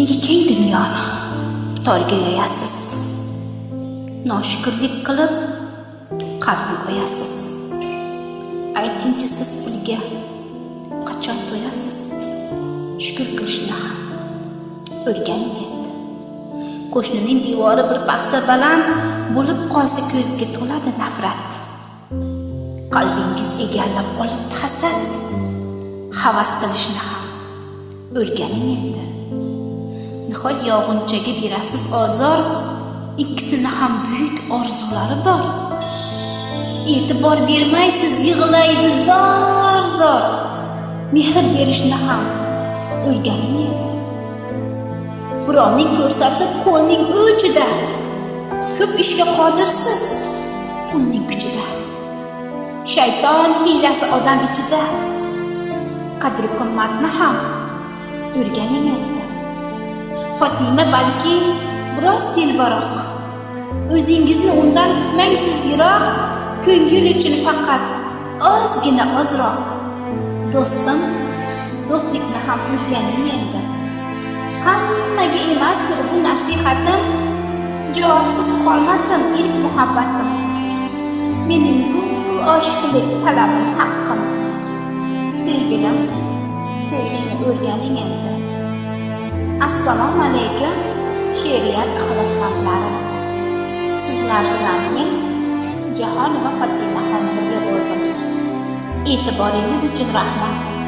Nega keng dunyoni torga yoyasiz? Noshukrlik qilib qalbni qo'yasiz. Aytingchi, siz pulga qachon to'yasiz? Shukr qilishni ham o'rganing endi. Qo'shnining devori bir paxsa baland bo'lib qolsa ko'zga to'ladi nafrat. Qalbingiz egallab olibdi hasad. Havas qilishni ham o'rganing endi. Nihol yog'inchaga berasiz ozor, ikkisini ham buyuk orzulari bor. E'tibor bermaysiz, yig'laydi zor. Mehr berishni ham o'rganing endi. Birovning ko'rsatib qo'lning uchida, ko'p ishga qodirsiz pulning kuchida. Shayton hiylasi odam ichida, qadr qimmatni ham o'rganing endi. Fatima balki biroz telbaroq, o'zingizni undan tutmang siz yiroq, ko'ngil uchun faqat ozgina ozroq. Do'stim, do'stlikni ham o'rganing endi. Hammaga emasdir bu nasihatim, javobsiz qolmasin ilk muhabbatim. Mening bu oshiqlik talabim haqqim. Sevgilim, sevishni o'rganing endi. Assalomu alaykum, she'riyat ixlosmandlari. Sizlar bilan men Jahon va Fatima birga bo'ldim. E'tiboringiz uchun rahmat.